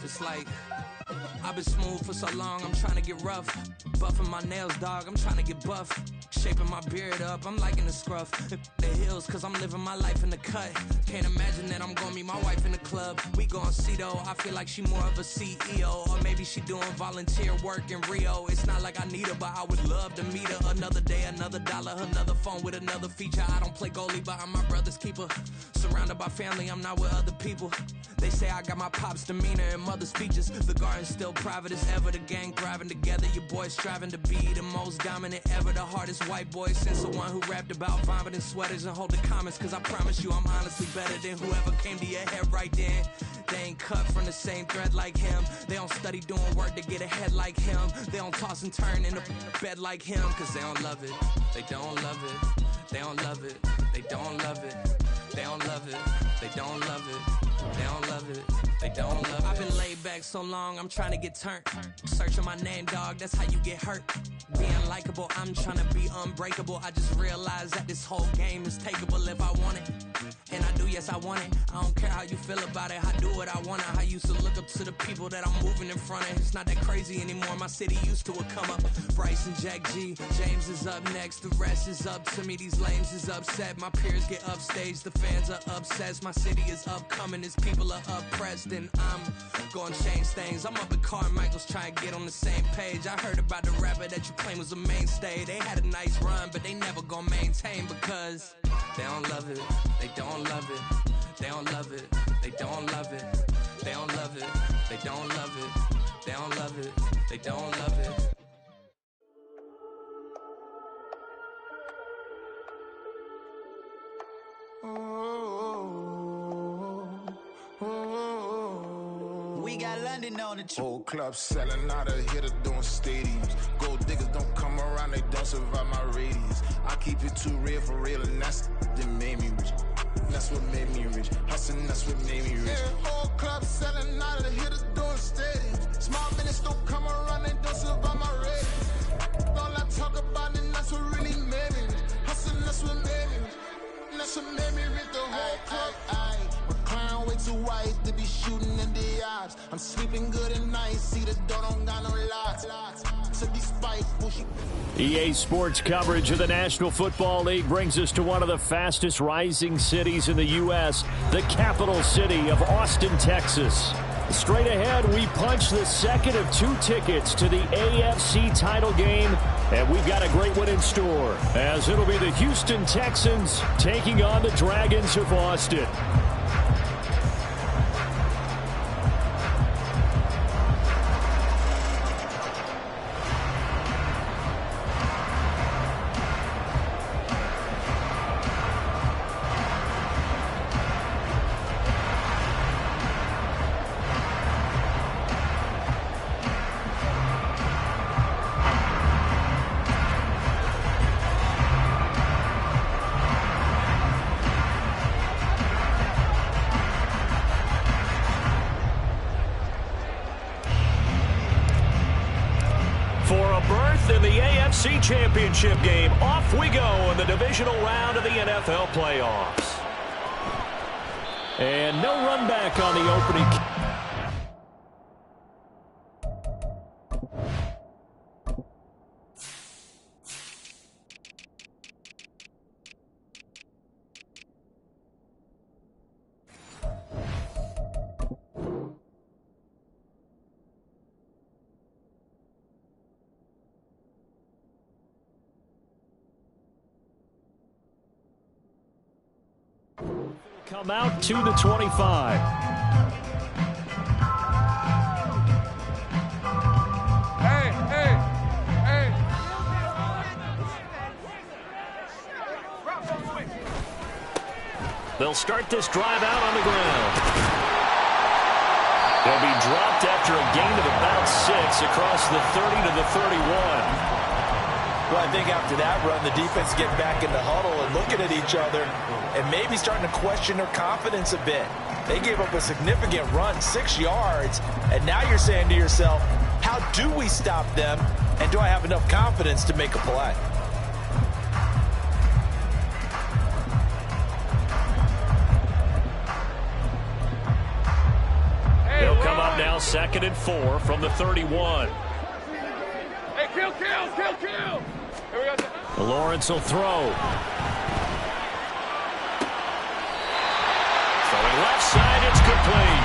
It's like I've been smooth for so long, I'm trying to get rough. Buffing my nails, dog, I'm trying to get buff. Shaping my beard up, I'm liking the scruff. The hills, cause I'm living my life in the cut. Can't imagine that I'm gonna meet my wife in the club. We gon' see though, I feel like she more of a CEO. Or maybe she doing volunteer work in Rio. It's not like I need her, but I would love to meet her. Another day, another dollar, another phone with another feature. I don't play goalie, but I'm my brother's keeper. Surrounded by family, I'm not with other people. They say I got my pop's demeanor and mother's features. The garden's still private as ever, the gang thriving together. Your boys striving to be the most dominant ever. The hardest white boy since the one who rapped about vomiting sweaters and holding comments. Cause I promise you I'm honestly better than whoever came to your head right then. They ain't cut from the same thread like him. They don't study doing work to get ahead like him. They don't toss and turn in the bed like him. Cause they don't love it, they don't love it. They don't love it, they don't love it. They don't love it, they don't love it. They don't love it, they don't love it. I've been laid back so long, I'm trying to get turned. Searching my name, dog, that's how you get hurt. Being likable, I'm trying to be unbreakable. I just realized that this whole game is takeable if I want it. And I do, yes, I want it. I don't care how you feel about it, I do what I want. I used to look up to the people that I'm moving in front of. It's not that crazy anymore, my city used to it come up. Bryce and Jack G, James is up next. The rest is up to me, these lames is upset. My peers get upstaged, the fans are obsessed. My city is upcoming, his people are oppressed. And I'm gonna change things. I'm up at Carmichael's trying to get on the same page. I heard about the rapper that you claim was a mainstay. They had a nice run, but they never gonna maintain because they don't love it, they don't love it, they don't love it, they don't love it, they don't love it, they don't love it, they don't love it, they don't love it. We got London on the trip. Whole club selling out of hitter doing stadiums. Gold diggers don't come around, they don't survive my radius. I keep it too real for real, and that's that made me rich. That's what made me rich. Hustling, that's what made me rich. Yeah, whole club selling out of hitters doing stadiums. Small minutes don't come around, they don't survive my radius. All I talk about it, that's what really made me rich. Hustling, that's what made me rich. That's what made me rich. The whole club. Clown way too white to be shooting in the eyes. I'm sleeping good at night, see the door don't got no locks. So despite bushy. EA Sports coverage of the National Football League brings us to one of the fastest rising cities in the U.S., the capital city of Austin, Texas. Straight ahead, we punch the second of two tickets to the AFC title game, and we've got a great one in store, as it'll be the Houston Texans taking on the Dragons of Austin. Championship game. Off we go in the divisional round of the NFL playoffs. And no run back on the opening. Come out to the 25. They'll start this drive out on the ground. They'll be dropped after a gain of about 6 across the 30 to the 31. Well, I think after that run, the defense get back in the huddle and looking at each other and maybe starting to question their confidence a bit. They gave up a significant run, 6 yards, and now you're saying to yourself, how do we stop them, and do I have enough confidence to make a play? They'll come up now Now 2nd and 4 from the 31. Hey, kill! Here we go. Lawrence will throw. Throwing left side, it's complete.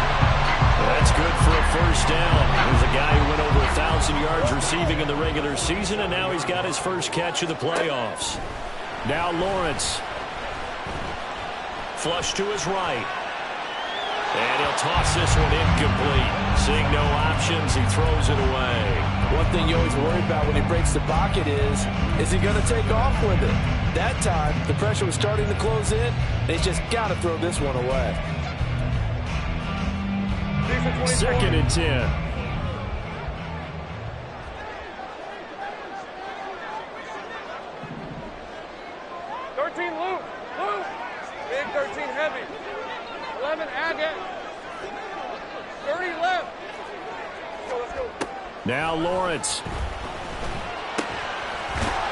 That's good for a first down. There's a guy who went over 1,000 yards receiving in the regular season, and now he's got his first catch of the playoffs. Now Lawrence. Flush to his right. And he'll toss this one incomplete. Seeing no options, he throws it away. One thing you always worry about when he breaks the pocket is he going to take off with it? That time, the pressure was starting to close in, and he's just got to throw this one away. 2nd and 10. Big 13 heavy. 11 Agate. 30 left. Let's go. Now Lawrence.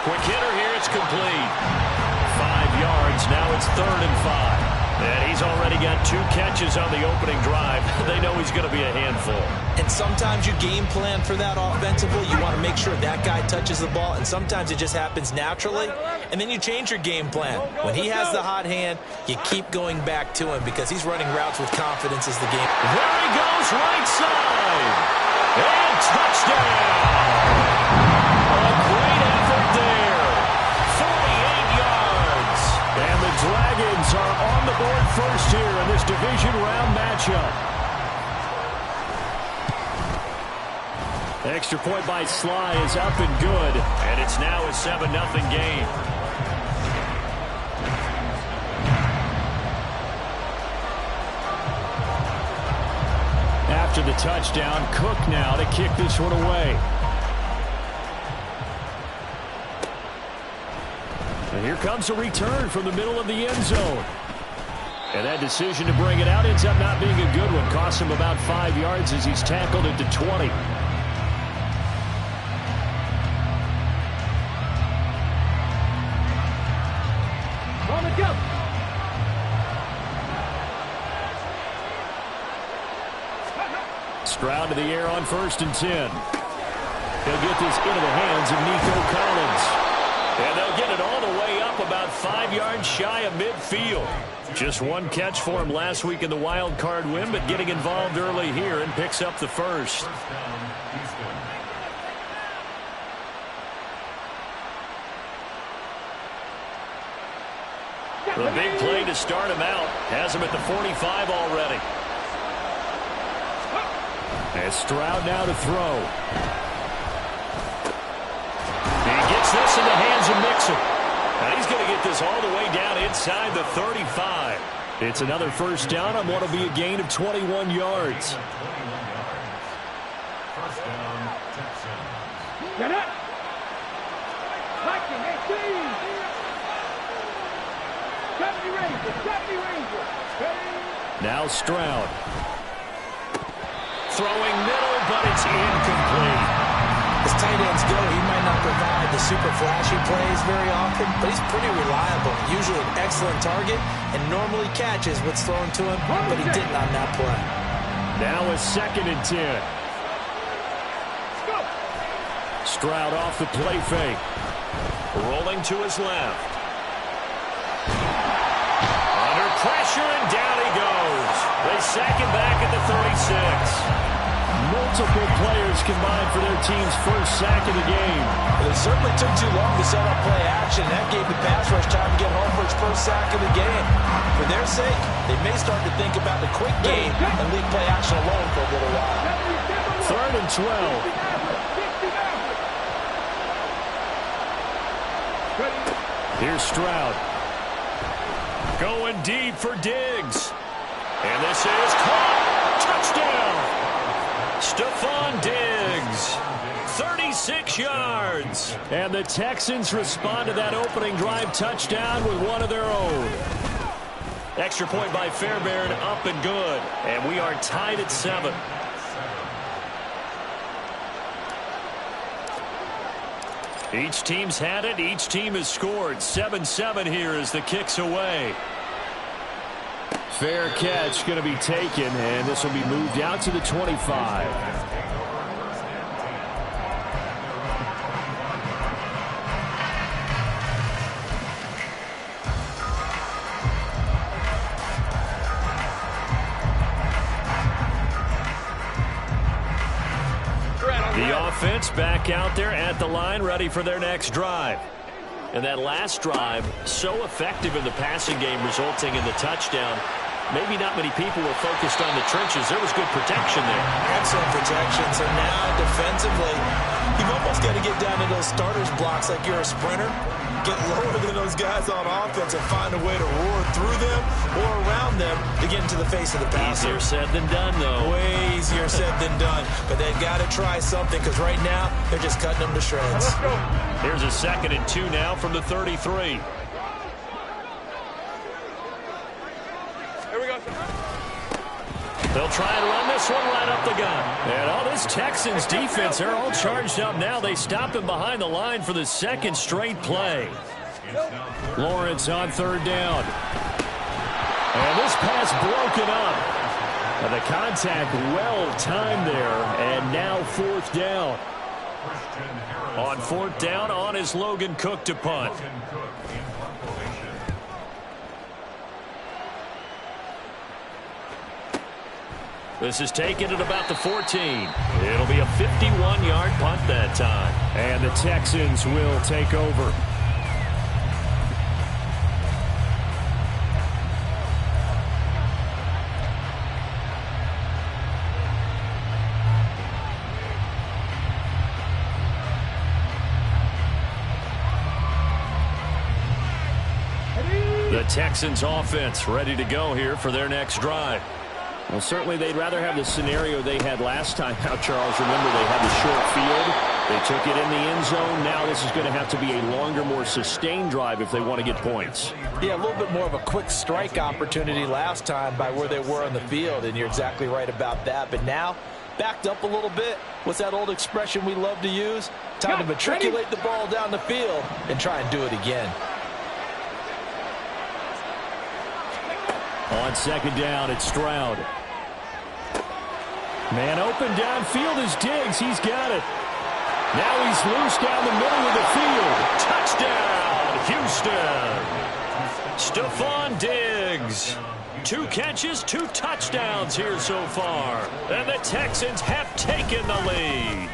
Quick hitter here. It's complete. 5 yards. Now it's 3rd and 5. And he's already got 2 catches on the opening drive. They know he's going to be a handful. And sometimes you game plan for that offensively. You want to make sure that guy touches the ball. And sometimes it just happens naturally. And then you change your game plan. When he has the hot hand, you keep going back to him because he's running routes with confidence as the game. There he goes, right side. And touchdown. A great effort there. 48 yards. And the Dragons are on the board first here in this division round matchup. Extra point by Sly is up and good. And it's now a 7-0 game. After the touchdown, Cook now to kick this one away. And here comes a return from the middle of the end zone. And that decision to bring it out ends up not being a good one. Costs him about 5 yards as he's tackled at the 20. On the go. Stroud to the air on 1st and 10. He'll get this into the hands of Nico Collins. And they'll get it all the way up about 5 yards shy of midfield. Just 1 catch for him last week in the wild card win, but getting involved early here and picks up the first. The big play to start him out. Has him at the 45 already. And Stroud now to throw. He gets this in the hands of Mixon. Now he's going to get this all the way down inside the 35. It's another first down on what will be a gain of 21 yards. Get it. Now Stroud. Throwing middle, but it's incomplete. As tight ends go, he might not provide the super flashy plays very often, but he's pretty reliable. Usually an excellent target and normally catches what's thrown to him, but he didn't on that play. Now a 2nd and 10. Stroud off the play fake. Rolling to his left. Under pressure, and down he goes. They sack him back at the 36. Multiple players combined for their team's first sack of the game. It certainly took too long to set up play action. That gave the pass rush time to get home for its first sack of the game. For their sake, they may start to think about the quick game and leave play action alone for a little while. 3rd and 12. Here's Stroud. Going deep for Diggs. And this is caught. Touchdown. Stephon Diggs. 36 yards. And the Texans respond to that opening drive touchdown with one of their own. Extra point by Fairbairn, up and good. And we are tied at 7. Each team's had it. Each team has scored. 7-7 here as the kick's away. Fair catch going to be taken, and this will be moved out to the 25. The offense back out there at the line, ready for their next drive. And that last drive, so effective in the passing game, resulting in the touchdown. Maybe not many people were focused on the trenches. There was good protection there. Excellent protection. So now defensively, you've almost got to get down to those starters blocks like you're a sprinter. Get lower than those guys on offense and find a way to roar through them or around them to get into the face of the passer. Easier said than done, though. Way easier said than done. But they've got to try something because right now they're just cutting them to shreds. Here's a 2nd and 2 now from the 33. They'll try and run this one right up the gun. And all this Texans defense, they're all charged up now. They stop him behind the line for the 2nd straight play. Lawrence on 3rd down. And this pass broken up. And the contact well timed there. And now 4th down. On 4th down, on is Logan Cook to punt. This is taken at about the 14. It'll be a 51-yard punt that time. And the Texans will take over. The Texans offense ready to go here for their next drive. Well, certainly they'd rather have the scenario they had last time out, Charles. Remember, they had the short field. They took it in the end zone. Now this is going to have to be a longer, more sustained drive if they want to get points. Yeah, a little bit more of a quick strike opportunity last time by where they were on the field, and you're exactly right about that. But now, backed up a little bit. What's that old expression we love to use? Time to matriculate the ball down the field and try and do it again. On 2nd down, it's Stroud. Man open downfield is Diggs. He's got it. Now he's loose down the middle of the field. Touchdown, Houston. Stephon Diggs. 2 catches, 2 touchdowns here so far. And the Texans have taken the lead.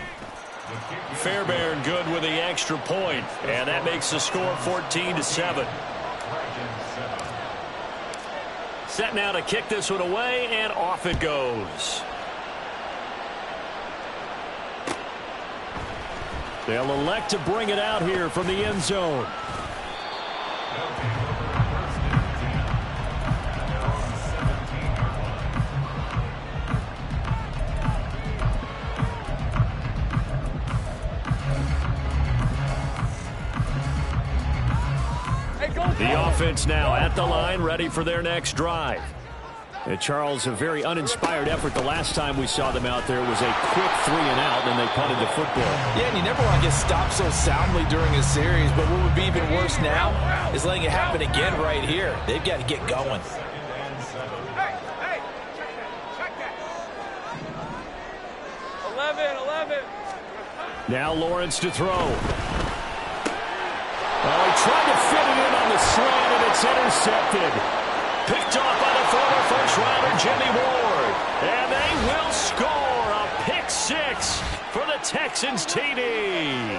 Fairbairn good with the extra point. And that makes the score 14-7. Set now to kick this one away, and off it goes. They'll elect to bring it out here from the end zone. The offense now at the line, ready for their next drive. And Charles, a very uninspired effort. The last time we saw them out there was a quick 3-and-out, and they punted the football. Yeah, and you never want to get stopped so soundly during a series, but what would be even worse now is letting it happen again right here. They've got to get going. Hey, check that. 11. Now Lawrence to throw. Oh, he tried to fit it in on the slant, and it's intercepted. Picked off by the former first-rounder Jimmy Ward. And they will score a pick 6 for the Texans TD.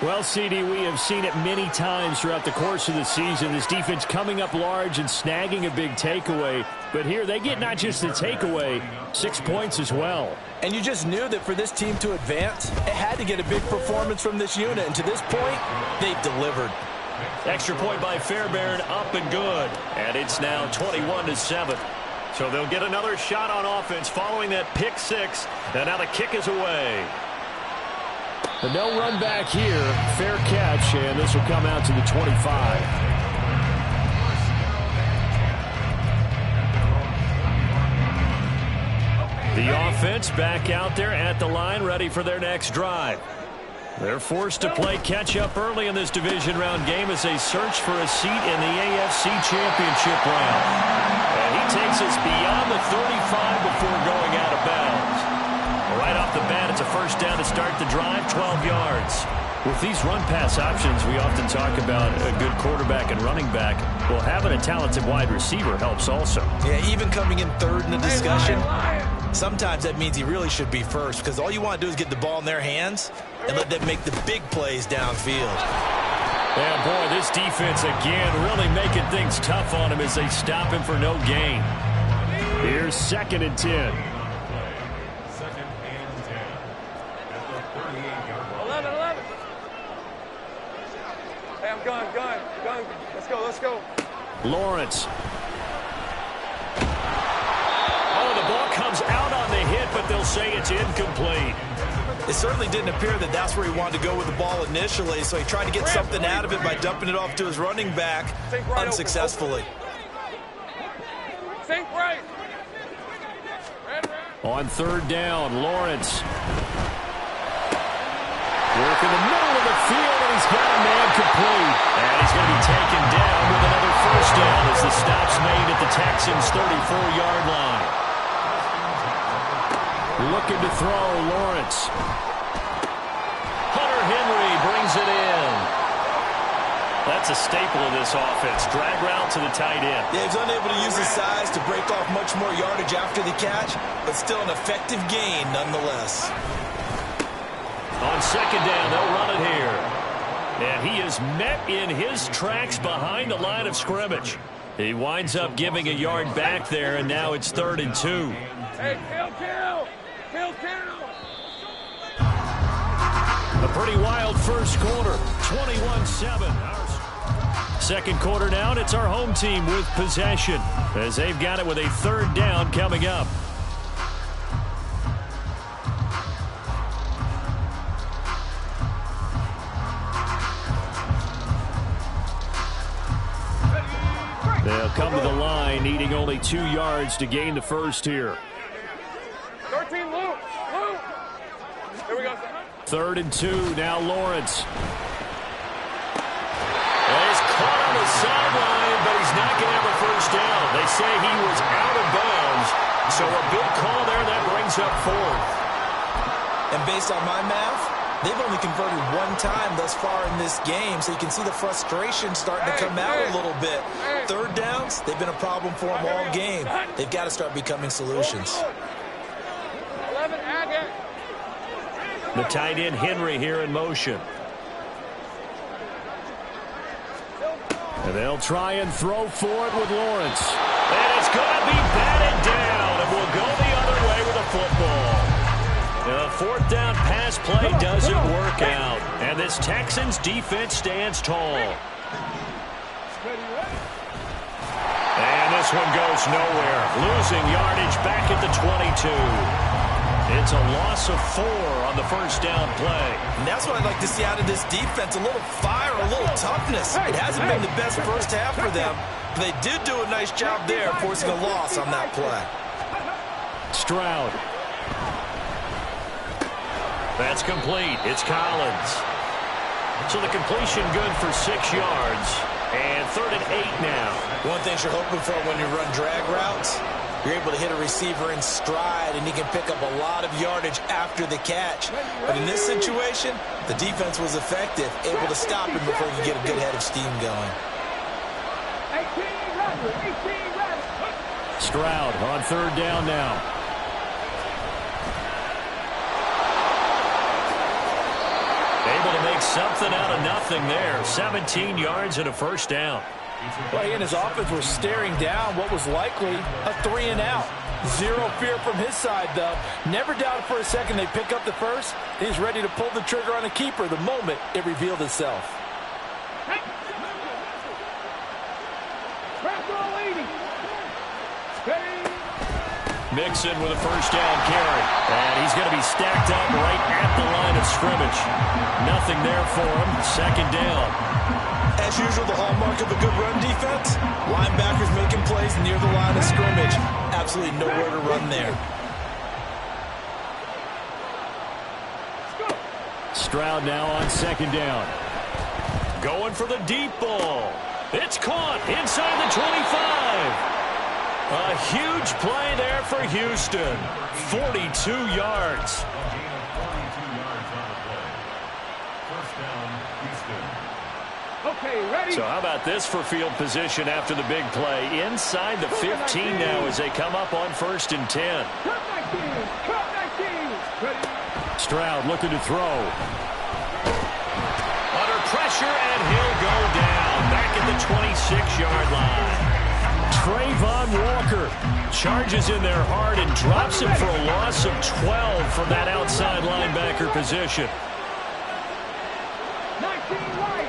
Well, CD, we have seen it many times throughout the course of the season. This defense coming up large and snagging a big takeaway. But here they get not just the takeaway, 6 points as well. And you just knew that for this team to advance, it had to get a big performance from this unit. And to this point, they've delivered. Extra point by Fairbairn, up and good. And it's now 21-7. So they'll get another shot on offense following that pick 6. And now the kick is away. The no run back here, fair catch, and this will come out to the 25. The offense back out there at the line, ready for their next drive. They're forced to play catch-up early in this division round game as they search for a seat in the AFC Championship round. And he takes us beyond the 35 before going out of bounds. Right off the bat, it's a first down to start the drive, 12 yards. With these run-pass options, we often talk about a good quarterback and running back. Well, having a talented wide receiver helps also. Yeah, even coming in third in the discussion, sometimes that means he really should be first, because all you want to do is get the ball in their hands and let them make the big plays downfield. Yeah, boy, this defense again really making things tough on him as they stop him for no gain. Here's 2nd and 10. 11. Hey, I'm gun. Let's go. Lawrence. Oh, the ball comes out on the hit, but they'll say it's incomplete. It certainly didn't appear that that's where he wanted to go with the ball initially, so he tried to get something out of it by dumping it off to his running back unsuccessfully. Think right. On 3rd down, Lawrence. Work in the middle of the field, and he's got a man complete. And he's going to be taken down with another first down as the stop's made at the Texans' 34-yard line. Looking to throw, Lawrence. Hunter Henry brings it in. That's a staple of this offense. Drag route to the tight end. Yeah, he's unable to use his size to break off much more yardage after the catch, but still an effective gain nonetheless. On 2nd down, they'll run it here. And he is met in his tracks behind the line of scrimmage. He winds up giving a yard back there, and now it's 3rd and 2. Hey, kill. A pretty wild first quarter, 21-7. Second quarter now, and it's our home team with possession as they've got it with a 3rd down coming up. They'll come to the line, needing only 2 yards to gain the first here. 13, Luke. Here we go. 3rd and 2, now Lawrence. And he's caught on the sideline, but he's not going to have a first down. They say he was out of bounds, so a big call there that brings up 4th. And based on my math, they've only converted 1 time thus far in this game, so you can see the frustration starting to come out a little bit. 3rd downs, they've been a problem for them all game. They've got to start becoming solutions. 11, Agate. The tight end Henry here in motion. And they'll try and throw for it with Lawrence. And it's going to be batted down, and we'll go the other way with the football. The 4th down pass play doesn't work out, and this Texans defense stands tall. And this one goes nowhere, losing yardage back at the 22. It's a loss of 4 on the first down play. And that's what I'd like to see out of this defense, a little fire, a little toughness. It hasn't been the best first half for them, but they did do a nice job there forcing a loss on that play. Stroud. That's complete. It's Collins. So the completion good for 6 yards. And 3rd and 8 now. One thing you're hoping for when you run drag routes, you're able to hit a receiver in stride, and he can pick up a lot of yardage after the catch. But in this situation, the defense was effective, able to stop him before he could get a good head of steam going. Stroud on 3rd down now. Able to make something out of nothing there. 17 yards and a first down. Well, he and his offense were staring down what was likely a 3-and-out. Zero fear from his side, though. Never doubted for a second they pick up the first. He's ready to pull the trigger on a keeper the moment it revealed itself. Mixon with a first down carry. And he's going to be stacked up right at the line of scrimmage. Nothing there for him. 2nd down. As usual, the hallmark of a good run defense, linebackers making plays near the line of scrimmage. Absolutely nowhere to run there. Stroud now on 2nd down. Going for the deep ball. It's caught inside the 25. A huge play there for Houston. 42 yards. Okay, ready? So how about this for field position after the big play? Inside the 15 now as they come up on 1st and 10. Cut back in! Cut back in! Ready? Stroud looking to throw. Under pressure, and he'll go down. Back at the 26-yard line. Trayvon Walker charges in there hard and drops him for a loss of 12 from that outside linebacker position. 19 right!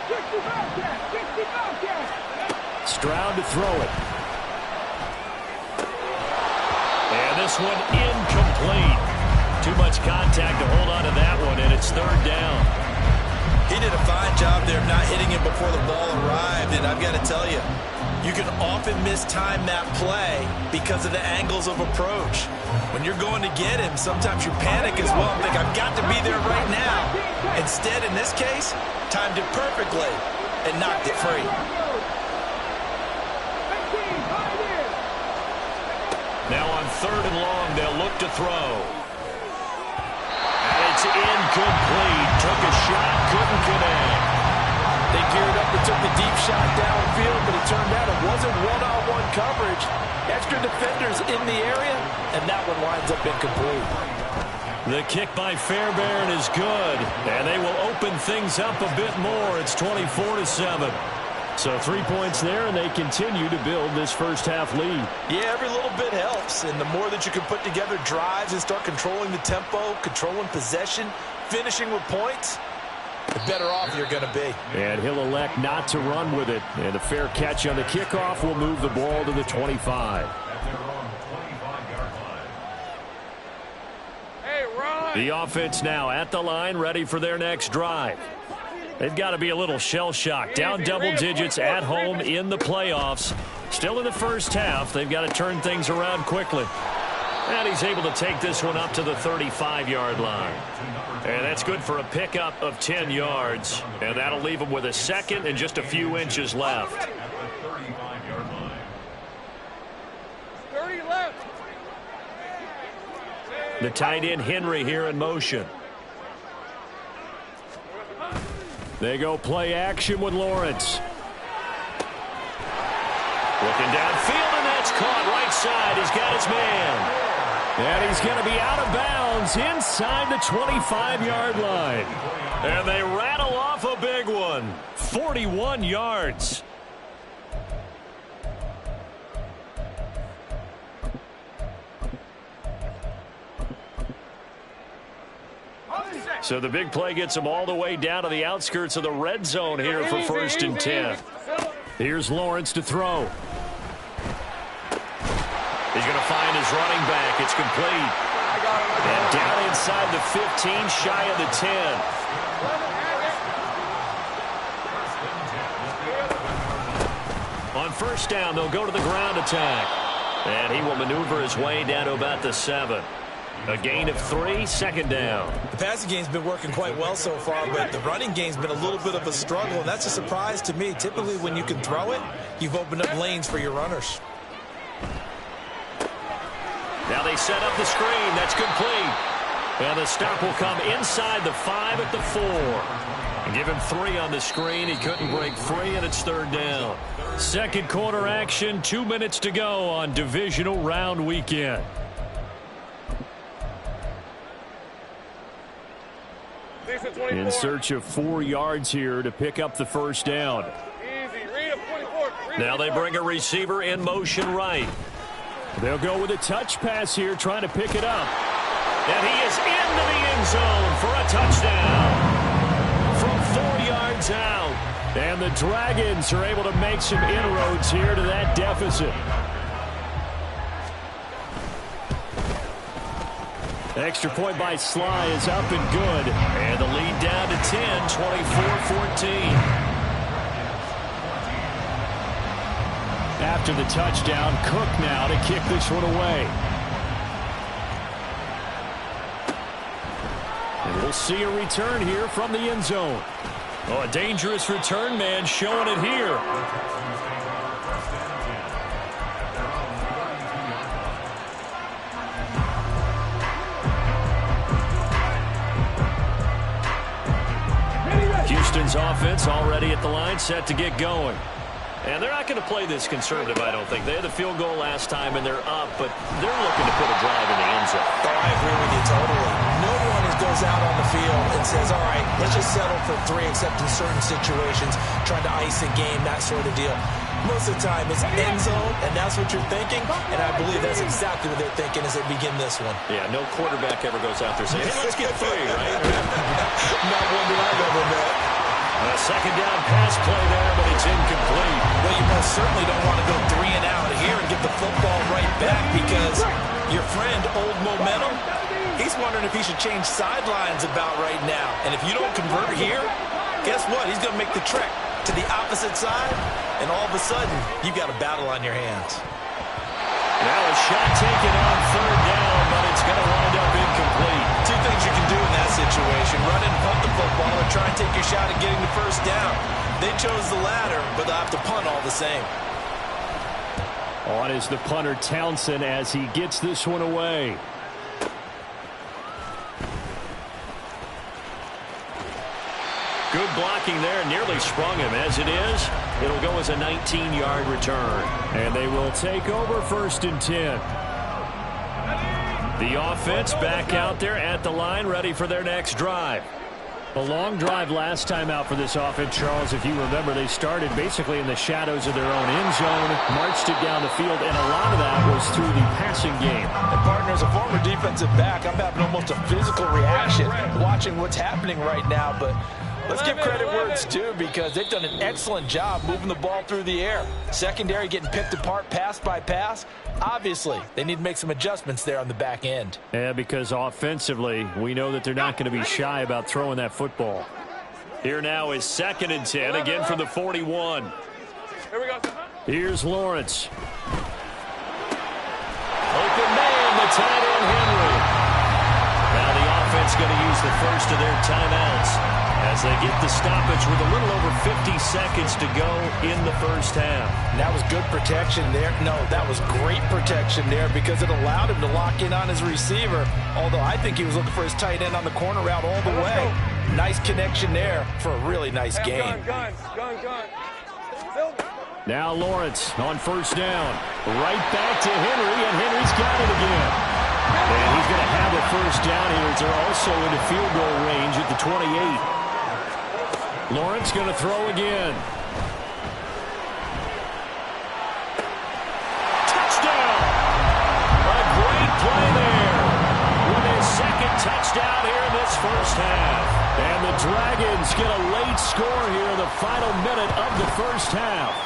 60 Bobcat! 60 Bobcat! Stroud to throw it. And this one incomplete. Too much contact to hold on to that one, and it's 3rd down. He did a fine job there of not hitting him before the ball arrived, and I've got to tell you, you can often mistime that play because of the angles of approach. When you're going to get him, sometimes you panic as well and think, I've got to be there right now. Instead, in this case, timed it perfectly and knocked it free. Now on 3rd and long, they'll look to throw. And it's incomplete. Took a shot, couldn't connect. They geared up and took the deep shot downfield, but it turned out it wasn't one-on-one coverage. Extra defenders in the area, and that one winds up incomplete. The kick by Fairbairn is good, and they will open things up a bit more. It's 24-7. So 3 points there, and they continue to build this first half lead. Yeah, every little bit helps, and the more that you can put together drives and start controlling the tempo, controlling possession, finishing with points, the better off you're going to be. And he'll elect not to run with it, and a fair catch on the kickoff will move the ball to the 25. Hey, run! The offense now at the line, ready for their next drive. They've got to be a little shell-shocked. Down double digits at home in the playoffs. Still in the first half. They've got to turn things around quickly. And he's able to take this one up to the 35-yard line. And that's good for a pickup of 10 yards. And that'll leave him with a second and just a few inches left. 30 left. The tight end Henry here in motion. They go play action with Lawrence. Looking downfield, and that's caught right side. He's got his man. And he's going to be out of bounds inside the 25-yard line. And they rattle off a big one. 41 yards. So the big play gets them all the way down to the outskirts of the red zone here for 1st and 10. Here's Lawrence to throw. He's going to find his running back. It's complete. And down inside the 15, shy of the 10. On 1st down, they'll go to the ground attack. And he will maneuver his way down to about the 7. A gain of 3, 2nd down. The passing game's been working quite well so far, but the running game's been a little bit of a struggle, and that's a surprise to me. Typically, when you can throw it, you've opened up lanes for your runners. Now they set up the screen. That's complete. And the stop will come inside the 5 at the 4. And give him 3 on the screen. He couldn't break free, and it's 3rd down. Second quarter action, 2 minutes to go on divisional round weekend. In search of 4 yards here to pick up the 1st down. Easy. Read him, 24. Now they bring a receiver in motion right. They'll go with a touch pass here, trying to pick it up. And he is into the end zone for a touchdown. From 4 yards out. And the Dragons are able to make some inroads here to that deficit. Extra point by Sly is up and good. And the lead down to 10, 24-14. After the touchdown, Cook now to kick this one away. And we'll see a return here from the end zone. Oh, a dangerous return man showing it here. Texans offense already at the line, set to get going. And they're not going to play this conservative, I don't think. They had the field goal last time, and they're up, but they're looking to put a drive in the end zone. Oh, I agree with you totally. No one goes out on the field and says, all right, let's just settle for 3, except in certain situations, trying to ice a game, that sort of deal. Most of the time, it's end zone, and that's what you're thinking, and I believe that's exactly what they're thinking as they begin this one. Yeah, no quarterback ever goes out there saying, hey, let's get 3, right? Not one that I've ever met. A second down pass play there, but it's incomplete. Well, you most certainly don't want to go 3 and out here and get the football right back because your friend, Old Momentum, he's wondering if he should change sidelines about right now. And if you don't convert here, guess what? He's going to make the trek to the opposite side, and all of a sudden, you've got a battle on your hands. Now a shot taken on third down, but it's going to wind up incomplete. 2 things you can do in that situation: run and punt the football, or try and take your shot at getting the first down. They chose the latter, but they'll have to punt all the same. On is the punter Townsend as he gets this one away. Good blocking there, nearly sprung him. As it is, it'll go as a 19-yard return. And they will take over 1st and 10. The offense back out there at the line, ready for their next drive. A long drive last time out for this offense, Charles. If you remember, they started basically in the shadows of their own end zone, marched it down the field, and a lot of that was through the passing game. And partner, as a former defensive back, I'm having almost a physical reaction watching what's happening right now, but let's give credit where it's due because they've done an excellent job moving the ball through the air. Secondary getting picked apart pass by pass. Obviously, they need to make some adjustments there on the back end. Yeah, because offensively, we know that they're not going to be shy about throwing that football. Here now is 2nd and 10, again from the 41. Here we go. Here's Lawrence. Open man, the tight end Henry. Now the offense going to use the first of their timeouts as they get the stoppage with a little over 50 seconds to go in the first half. That was good protection there. No, that was great protection there because it allowed him to lock in on his receiver, although I think he was looking for his tight end on the corner route all the way. Nice connection there for a really nice game. Gun. Now Lawrence on 1st down. Right back to Henry, and Henry's got it again. And he's going to have a 1st down here as they're also into field goal range at the 28. Lawrence going to throw again. Touchdown! A great play there with his 2nd touchdown here in this first half. And the Dragons get a late score here in the final minute of the first half.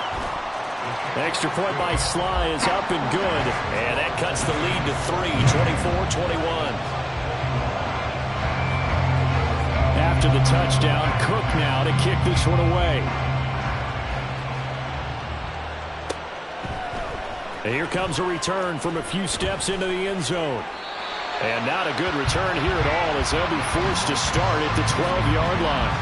Extra point by Sly is up and good. And that cuts the lead to 3, 24-21. After the touchdown, Cook now to kick this one away. And here comes a return from a few steps into the end zone. And not a good return here at all as they'll be forced to start at the 12-yard line.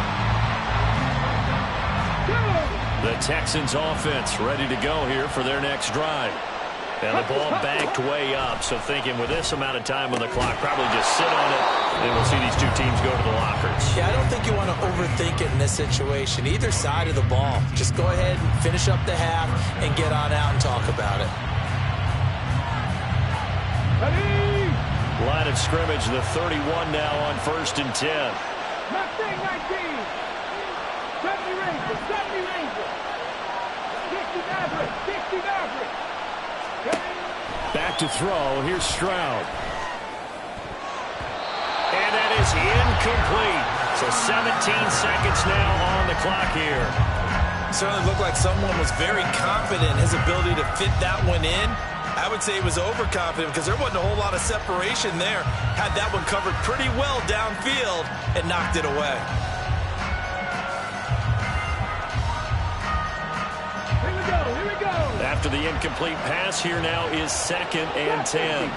The Texans offense ready to go here for their next drive. And the ball backed way up, so thinking with this amount of time on the clock, probably just sit on it, and we'll see these two teams go to the lockers. Yeah, I don't think you want to overthink it in this situation. Either side of the ball. Just go ahead and finish up the half and get on out and talk about it. Line of scrimmage, the 31 now on 1st and 10. 19. 70 Rangers. 60 Maverick. Back to throw. Here's Stroud. And that is incomplete. So 17 seconds now on the clock here. Certainly looked like someone was very confident in his ability to fit that one in. I would say he was overconfident because there wasn't a whole lot of separation there. Had that one covered pretty well downfield and knocked it away. Here we go. After the incomplete pass, here now is 2nd and 10.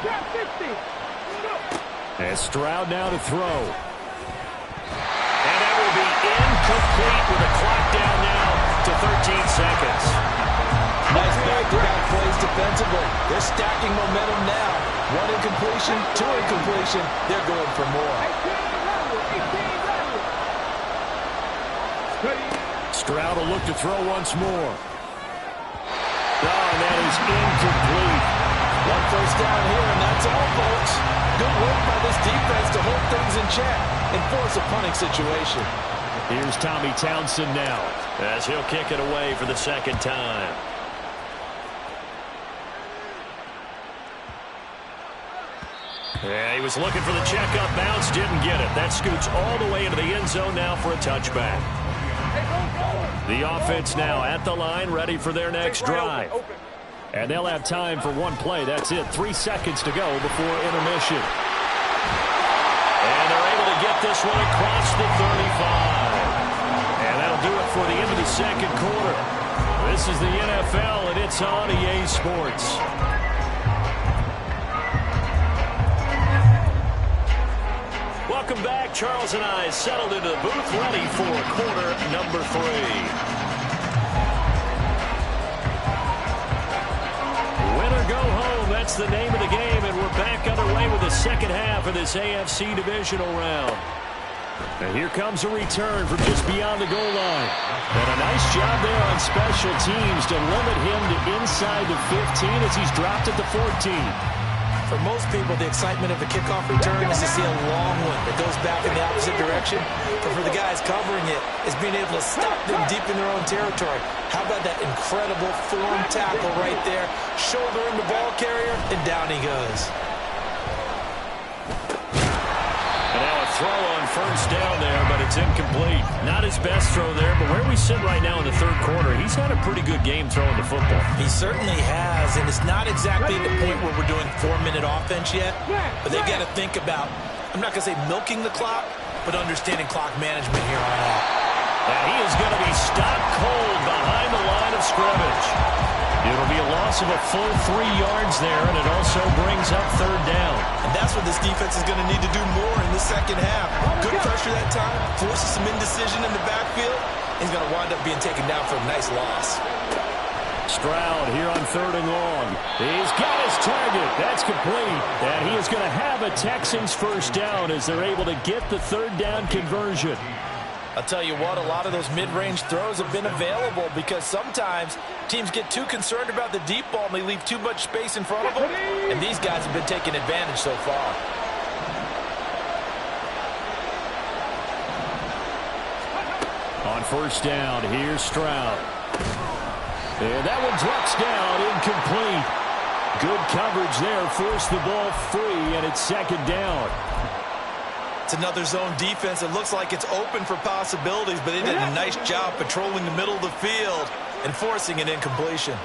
And Stroud now to throw. And that will be incomplete with a clock down now to 13 seconds. Nice back-to-back plays defensively. They're stacking momentum now. 1 incompletion, 2 incompletion. They're going for more. 18 Maverick. Stroud will look to throw once more. Oh, and that is incomplete. One first down here, and that's all, folks. Good work by this defense to hold things in check and force a punting situation. Here's Tommy Townsend now as he'll kick it away for the second time. Yeah, he was looking for the checkup bounce, didn't get it. That scoots all the way into the end zone now for a touchback. The offense now at the line, ready for their next drive. And they'll have time for one play. That's it. 3 seconds to go before intermission. And they're able to get this one across the 35. And that'll do it for the end of the second quarter. This is the NFL, and it's on EA Sports. Welcome back. Charles and I settled into the booth, ready for quarter number 3. Win or go home, that's the name of the game, and we're back underway with the second half of this AFC divisional round. And here comes a return from just beyond the goal line. And a nice job there on special teams to limit him to inside the 15 as he's dropped at the 14. For most people, the excitement of a kickoff return is to see a long one that goes back in the opposite direction. But for the guys covering it, is being able to stop them deep in their own territory. How about that incredible form tackle right there? Shoulder in the ball carrier, and down he goes. And now a throw on first down there, but it's incomplete. Not his best throw there, but where we sit right now in the third quarter, he's had a pretty good game throwing the football. He certainly has, and it's not exactly at the point where we're doing 4-minute offense yet, but they've got to think about, I'm not going to say milking the clock, but understanding clock management here on out. And he is going to be stopped cold behind the line of scrimmage. It'll be a loss of a full 3 yards there, and it also brings up third down. And that's what this defense is going to need to do more in the second half. Good pressure that time, forces some indecision in the backfield. He's going to wind up being taken down for a nice loss. Stroud here on third and long. He's got his target. That's complete. And he is going to have a Texans first down as they're able to get the third down conversion. I'll tell you what, a lot of those mid-range throws have been available because sometimes teams get too concerned about the deep ball and they leave too much space in front of them. And these guys have been taking advantage so far. On first down, here's Stroud. And that one drops down, incomplete. Good coverage there, forced the ball free, and it's second down. It's another zone defense. It looks like it's open for possibilities, but they did a nice job patrolling the middle of the field and forcing an incompletion.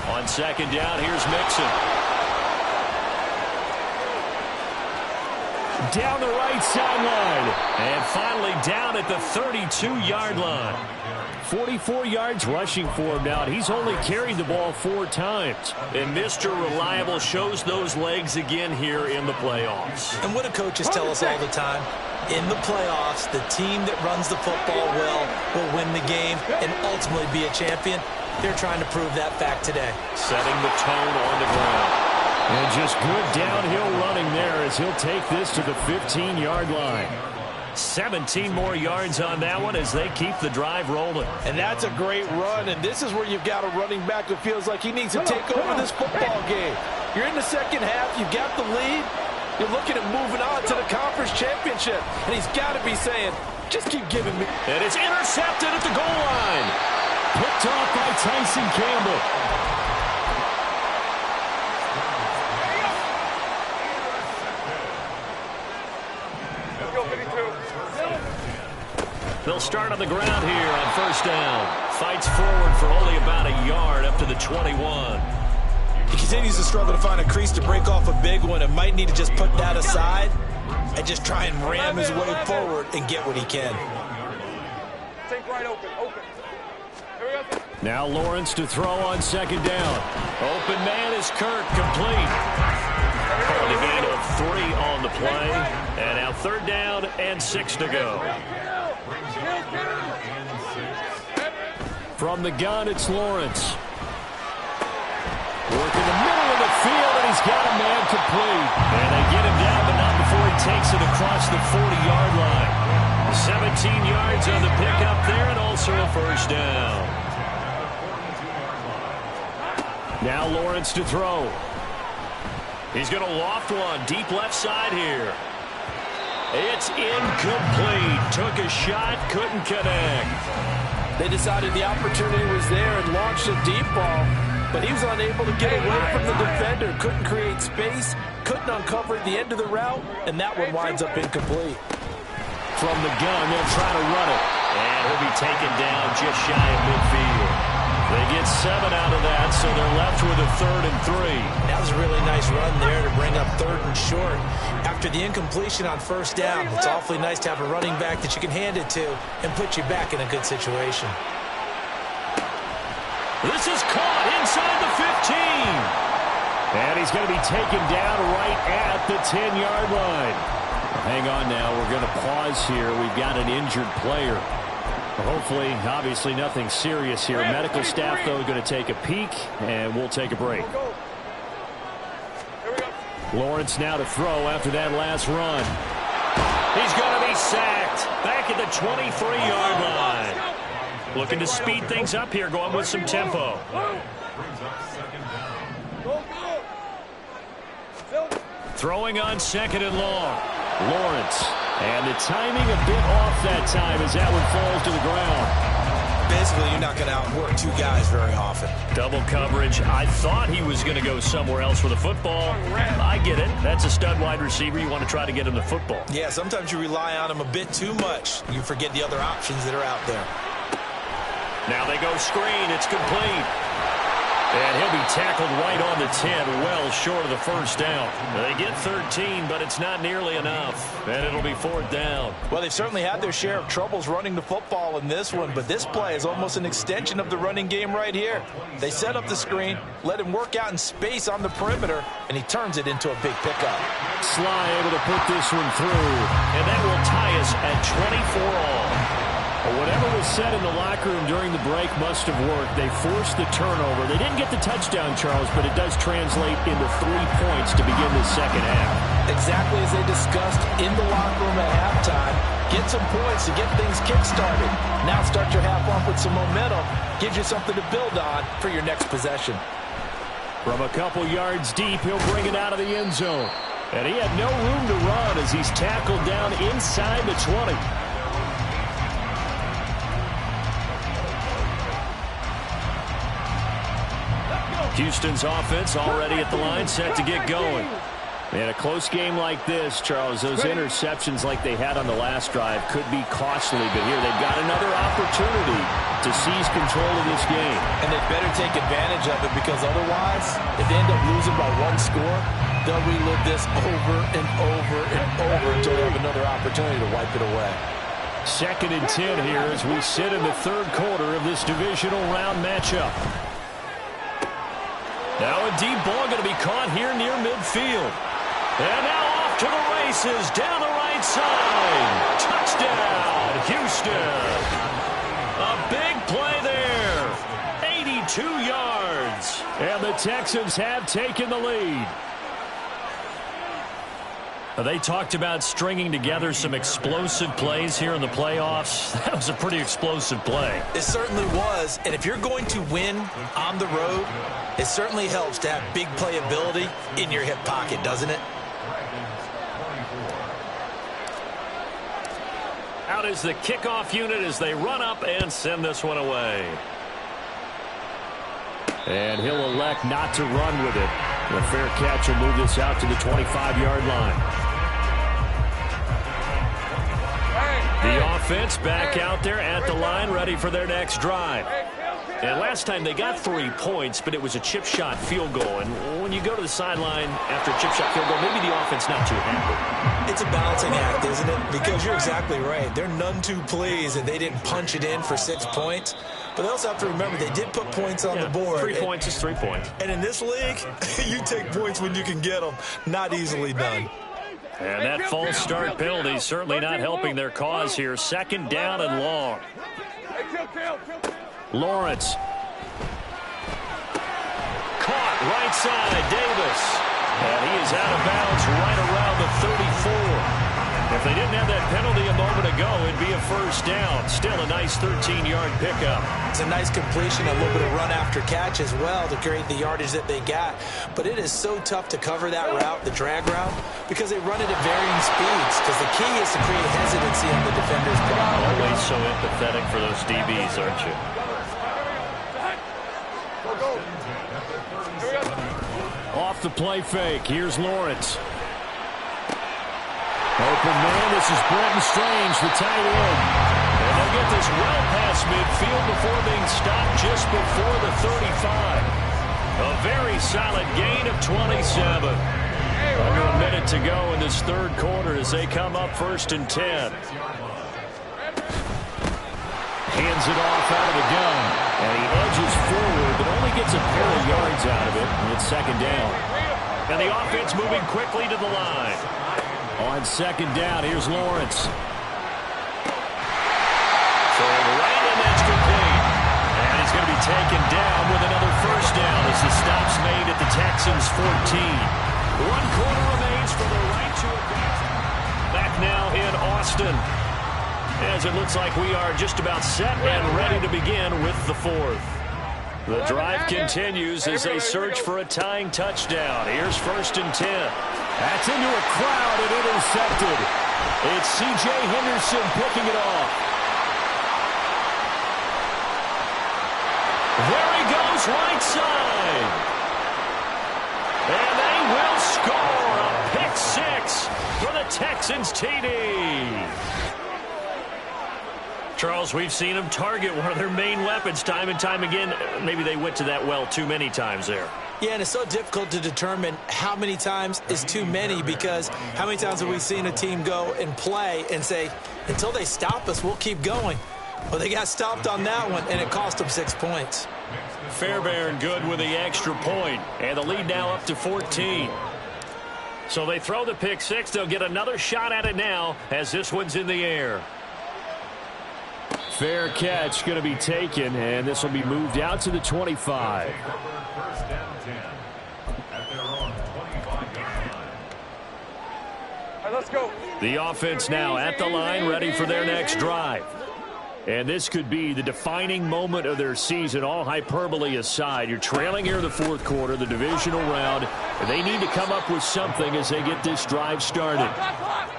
On second down, here's Mixon. Down the right sideline. And finally down at the 32-yard line. 44 yards rushing for him now. He's only carried the ball 4 times. And Mr. Reliable shows those legs again here in the playoffs. And what do coaches tell us all the time? In the playoffs, the team that runs the football well will win the game and ultimately be a champion. They're trying to prove that fact today. Setting the tone on the ground. And just good downhill running there as he'll take this to the 15-yard line. 17 more yards on that one as they keep the drive rolling. And that's a great run, and this is where you've got a running back who feels like he needs to take over this football game. You're in the second half, you've got the lead, you're looking at moving on to the conference championship, and he's got to be saying, just keep giving me. And it's intercepted at the goal line. Picked off by Tyson Campbell. They'll start on the ground here on first down. Fights forward for only about a yard up to the 21. He continues to struggle to find a crease to break off a big one and might need to just put that aside and just try and ram his way forward and get what he can. Take right open. Here we go. Now Lawrence to throw on second down. Open man is Kirk, complete. Only gain of 3 on the play. And now third down and 6 to go. From the gun, it's Lawrence. Working the middle of the field, and he's got a man complete. And they get him down, but not before he takes it across the 40-yard line. 17 yards on the pickup there, and also a first down. Now Lawrence to throw. He's going to loft one deep left side here. It's incomplete. Took a shot, couldn't connect. They decided the opportunity was there and launched a deep ball, but he was unable to get away from the defender. Couldn't create space, couldn't uncover the end of the route, and that one winds up incomplete. From the gun, they'll try to run it. And he'll be taken down just shy of midfield. They get 7 out of that, so they're left with a 3rd and 3. That was a really nice run there to bring up 3rd and short. After the incompletion on first down, it's awfully nice to have a running back that you can hand it to and put you back in a good situation. This is caught inside the 15. And he's going to be taken down right at the 10-yard line. Hang on now. We're going to pause here. We've got an injured player. Hopefully, obviously, nothing serious here. Medical staff, though, going to take a peek, and we'll take a break. Lawrence now to throw after that last run. He's going to be sacked back at the 23-yard line. Looking to speed things up here, going with some tempo. Throwing on 2nd and long. Lawrence. And the timing a bit off that time as that one falls to the ground. Basically, you're not going to outwork 2 guys very often. Double coverage. I thought he was going to go somewhere else with the football. I get it. That's a stud wide receiver. You want to try to get him the football. Yeah, sometimes you rely on him a bit too much. You forget the other options that are out there. Now they go screen. It's complete. And he'll be tackled right on the 10, well short of the first down. They get 13, but it's not nearly enough. And it'll be 4th down. Well, they've certainly had their share of troubles running the football in this one, but this play is almost an extension of the running game right here. They set up the screen, let him work out in space on the perimeter, and he turns it into a big pickup. Sly able to put this one through, and that will tie us at 24 all. Whatever was said in the locker room during the break must have worked. They forced the turnover. They didn't get the touchdown, Charles, but it does translate into 3 points to begin the second half. Exactly as they discussed in the locker room at halftime. Get some points to get things kick-started. Now start your half off with some momentum. Gives you something to build on for your next possession. From a couple yards deep, he'll bring it out of the end zone. And he had no room to run as he's tackled down inside the 20. Houston's offense already at the line, set to get going. And a close game like this, Charles, those interceptions like they had on the last drive could be costly. But here they've got another opportunity to seize control of this game. And they better take advantage of it, because otherwise, if they end up losing by 1 score, they'll relive this over and over and over until they have another opportunity to wipe it away. 2nd and 10 here as we sit in the 3rd quarter of this divisional round matchup. Now a deep ball going to be caught here near midfield. And now off to the races down the right side. Touchdown, Houston. A big play there. 82 yards. And the Texans have taken the lead. They talked about stringing together some explosive plays here in the playoffs. That was a pretty explosive play. It certainly was. And if you're going to win on the road, it certainly helps to have big playability in your hip pocket, doesn't it? Out is the kickoff unit as they run up and send this one away. And he'll elect not to run with it. The fair catch will move this out to the 25-yard line. The offense back out there at the line, ready for their next drive. And last time they got 3 points, but it was a chip shot field goal. And when you go to the sideline after a chip shot field goal, maybe the offense not too happy. It's a balancing act, isn't it? Because you're exactly right. They're none too pleased that they didn't punch it in for 6 points. But they also have to remember they did put points on the board. 3 points is 3 points. And in this league, you take points when you can get them. Not easily done. And that false start penalty certainly not helping their cause here. 2nd down and long. Lawrence. Caught right side, Davis. And he is out of bounds right around the 34. If they didn't have that penalty a moment ago, it'd be a first down. Still a nice 13-yard pickup. It's a nice completion, a little bit of run after catch as well to create the yardage that they got. But it is so tough to cover that route, the drag route, because they run it at varying speeds. Because the key is to create hesitancy on the defender's part. Always so empathetic for those DBs, aren't you? Off the play fake. Here's Lawrence. Open man. This is Brenton Strange, the tight end. And they'll get this well past midfield before being stopped just before the 35. A very solid gain of 27. Under a minute to go in this third quarter as they come up 1st and 10. Hands it off out of the gun. And he edges forward, but only gets a pair of yards out of it. And it's 2nd down. And the offense moving quickly to the line. On 2nd down, here's Lawrence. So right in, that's complete. And he's going to be taken down with another first down as the stop's made at the Texans' 14. 1 quarter remains for the right to advance. Back now in Austin, as it looks like we are just about set and ready to begin with the 4th. The drive continues as they search for a tying touchdown. Here's 1st and 10. That's into a crowd and intercepted. It's C.J. Henderson picking it off. There he goes, right side. And they will score a pick 6 for the Texans TD. Charles, we've seen them target one of their main weapons time and time again. Maybe they went to that well too many times there. Yeah, and it's so difficult to determine how many times is too many, because how many times have we seen a team go and play and say, until they stop us, we'll keep going. Well, they got stopped on that one, and it cost them 6 points. Fairbairn good with the extra point, and the lead now up to 14. So they throw the pick 6. They'll get another shot at it now as this one's in the air. Fair catch going to be taken, and this will be moved out to the 25. Let's go. The offense now at the line, ready for their next drive. And this could be the defining moment of their season, all hyperbole aside. You're trailing here in the 4th quarter, the divisional round. And they need to come up with something as they get this drive started.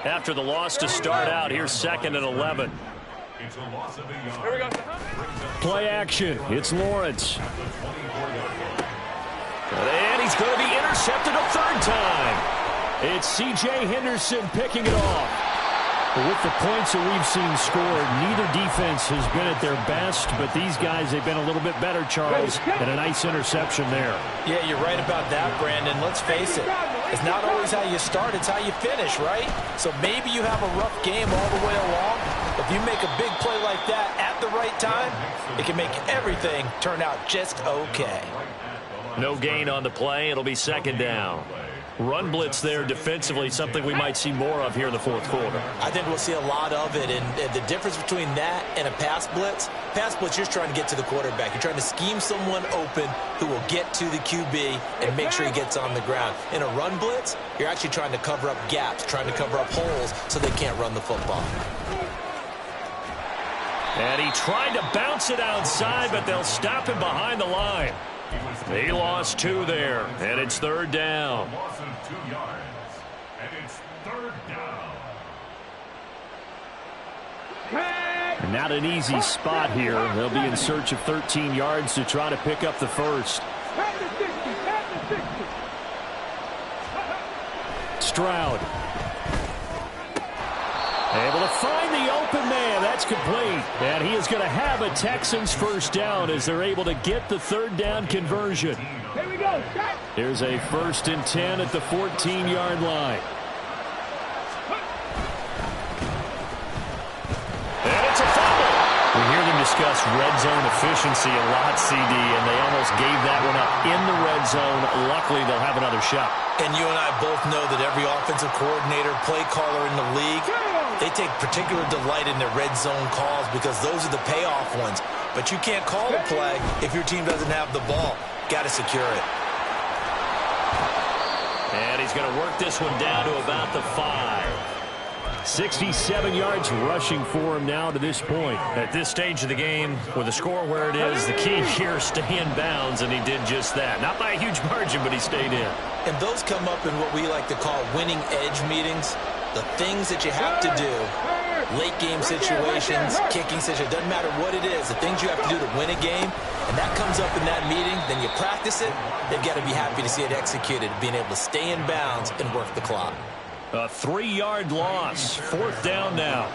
After the loss to start out, here's 2nd and 11. Here we go. Play action. It's Lawrence. And he's going to be intercepted a 3rd time. It's C.J. Henderson picking it off. With the points that we've seen scored, neither defense has been at their best, but these guys, they've been a little bit better, Charles, and a nice interception there. Yeah, you're right about that, Brandon. Let's face it. It's not always how you start, it's how you finish, right? So maybe you have a rough game all the way along. If you make a big play like that at the right time, it can make everything turn out just okay. No gain on the play. It'll be 2nd down. Run blitz there defensively, something we might see more of here in the 4th quarter. I think we'll see a lot of it, and the difference between that and a pass blitz, you're just trying to get to the quarterback. You're trying to scheme someone open who will get to the QB and make sure he gets on the ground. In a run blitz, you're actually trying to cover up gaps, trying to cover up holes so they can't run the football. And he tried to bounce it outside, but they'll stop him behind the line. He lost 2 there, and it's 3rd down. And not an easy spot here. They'll be in search of 13 yards to try to pick up the 1st. Stroud. Able to find the open man. That's complete. And he is going to have a Texans 1st down as they're able to get the 3rd down conversion. Here we go. Here's a 1st and 10 at the 14-yard line. And it's a fumble. We hear them discuss red zone efficiency a lot, CD, and they almost gave that one up in the red zone. Luckily, they'll have another shot. And you and I both know that every offensive coordinator, play caller in the league, they take particular delight in their red zone calls because those are the payoff ones. But you can't call a play if your team doesn't have the ball. Got to secure it. And he's going to work this one down to about the 5. 67 yards rushing for him now to this point. At this stage of the game, with the score where it is, the key here is stay in bounds, and he did just that. Not by a huge margin, but he stayed in. And those come up in what we like to call winning edge meetings. The things that you have to do, late game situations, kicking situations, doesn't matter what it is, the things you have to do to win a game, and that comes up in that meeting, then you practice it, they've got to be happy to see it executed, being able to stay in bounds and work the clock. A 3-yard loss. 4th down now.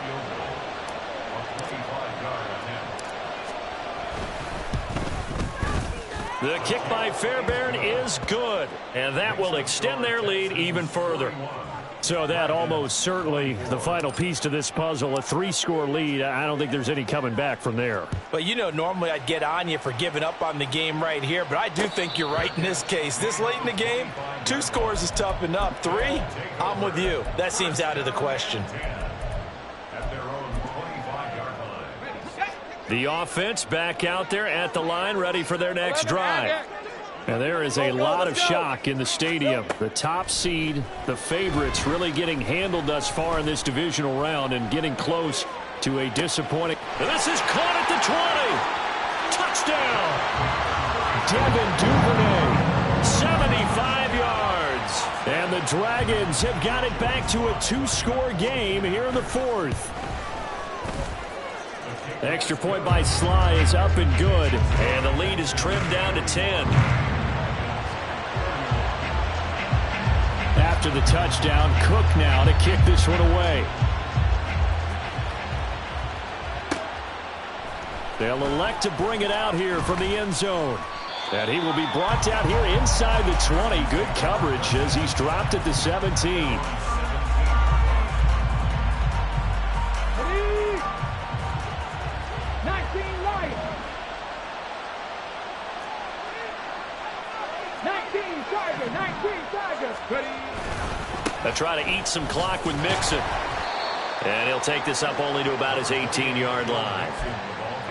The kick by Fairbairn is good, and that will extend their lead even further. So that almost certainly the final piece to this puzzle, a 3-score lead. I don't think there's any coming back from there. Well, you know, normally I'd get on you for giving up on the game right here, but I do think you're right in this case. This late in the game, 2 scores is tough enough. 3, I'm with you. That seems out of the question. The offense back out there at the line, ready for their next drive. And there is a lot of shock in the stadium. The top seed, the favorites, really getting handled thus far in this divisional round and getting close to a disappointing. And this is caught at the 20. Touchdown. Devin Duvernay, 75 yards. And the Dragons have got it back to a 2-score game here in the 4th. Extra point by Sly is up and good. And the lead is trimmed down to 10. After the touchdown, Cook now to kick this one away. They'll elect to bring it out here from the end zone. And he will be brought down here inside the 20. Good coverage as he's dropped at the 17. They'll try to eat some clock with Mixon. And he'll take this up only to about his 18-yard line.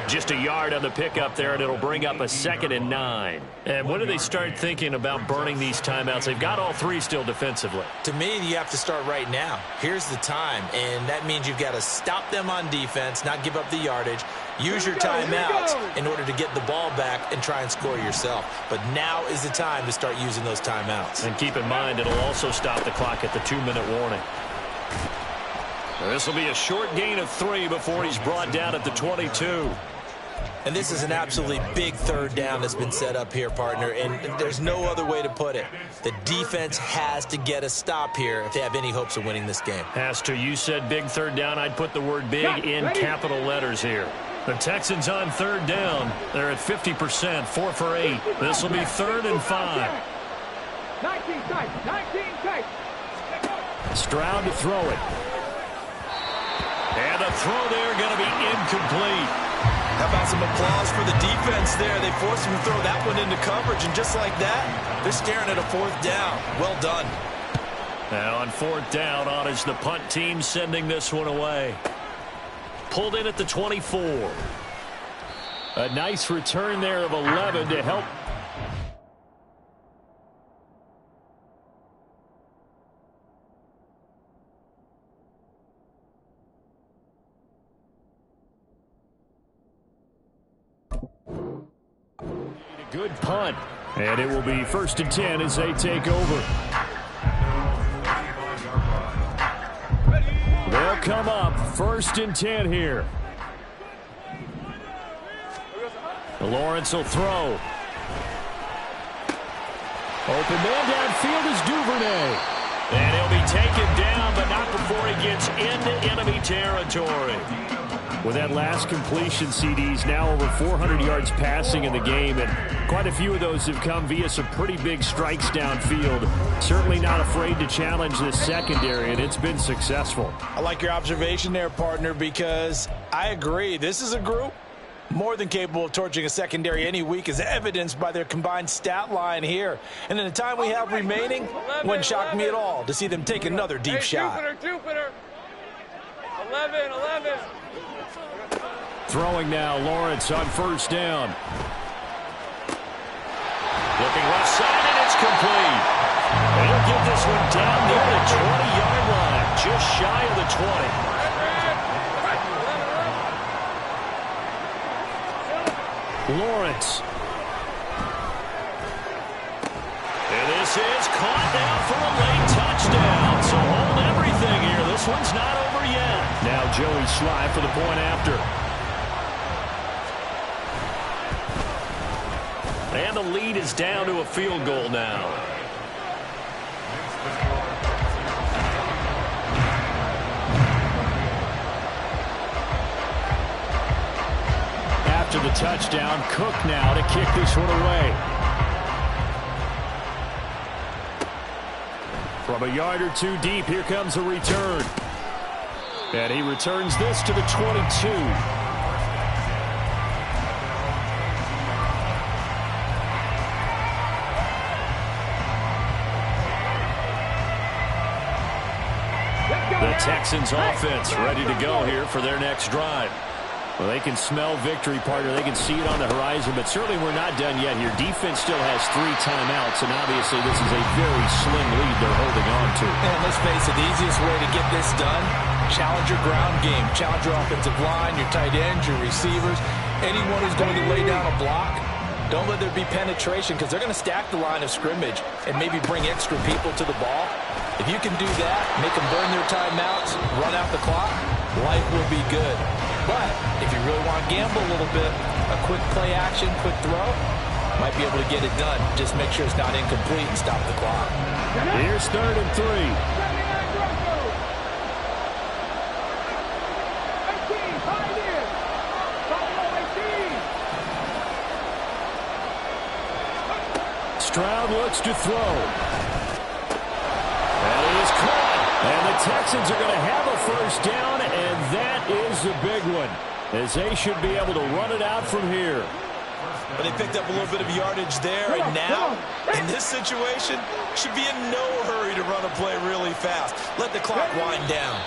Just a yard on the pickup there, and it'll bring up a 2nd and 9. And when do they start thinking about burning these timeouts? They've got all 3 still defensively. To me, you have to start right now. Here's the time, and that means you've got to stop them on defense, not give up the yardage, use your timeouts in order to get the ball back and try and score yourself. But now is the time to start using those timeouts. And keep in mind, it'll also stop the clock at the 2-minute warning. This will be a short gain of 3 before he's brought down at the 22. And this is an absolutely big 3rd down that's been set up here, partner, and there's no other way to put it. The defense has to get a stop here if they have any hopes of winning this game. Has to. You said big 3rd down. I'd put the word big in capital letters here. The Texans on 3rd down. They're at 50%, 4 for 8. This will be 3rd and 5. 19 tight. Stroud to throw it. And the throw there going to be incomplete. How about some applause for the defense there? They forced him to throw that one into coverage, and just like that, they're staring at a 4th down. Well done. Now on 4th down, on is the punt team sending this one away. Pulled in at the 24. A nice return there of 11 to help. Good punt. And it will be 1st and 10 as they take over. They'll come up 1st and 10 here. Lawrence will throw. Open man downfield is Duvernay. And he'll be taken down, but not before he gets into enemy territory. With that last completion, CD's now over 400 yards passing in the game, and quite a few of those have come via some pretty big strikes downfield. Certainly not afraid to challenge the secondary, and it's been successful. I like your observation there, partner, because I agree. This is a group more than capable of torching a secondary any week, as evidenced by their combined stat line here. And in the time we have remaining, wouldn't shock me at all to see them take another deep shot. Jupiter. 11. Throwing now, Lawrence on 1st down. Looking left side, and it's complete. And he'll get this one down near the 20-yard line, just shy of the 20. yards. And this is caught now for a late touchdown. So hold everything here. This one's not over yet. Now Joey Slye for the point after. And the lead is down to a field goal now. After the touchdown, Cook now to kick this one away. From a yard or two deep, here comes a return. And he returns this to the 22. The Texans offense ready to go here for their next drive. Well, they can smell victory, partner. They can see it on the horizon, but certainly we're not done yet here. Defense still has 3 timeouts, and obviously this is a very slim lead they're holding on to. And let's face it, the easiest way to get this done, challenge your ground game. Challenge your offensive line, your tight ends, your receivers, anyone who's going to lay down a block. Don't let there be penetration because they're going to stack the line of scrimmage and maybe bring extra people to the ball. If you can do that, make them burn their timeouts, run out the clock, life will be good. But if you really want to gamble a little bit, a quick play action, quick throw, might be able to get it done. Just make sure it's not incomplete and stop the clock. Here's 3rd and 3. Stroud looks to throw. That is caught. And the Texans are going to have a first down, and that is a big one, as they should be able to run it out from here. But they picked up a little bit of yardage there, and now, in this situation, should be in no hurry to run a play really fast. Let the clock wind down.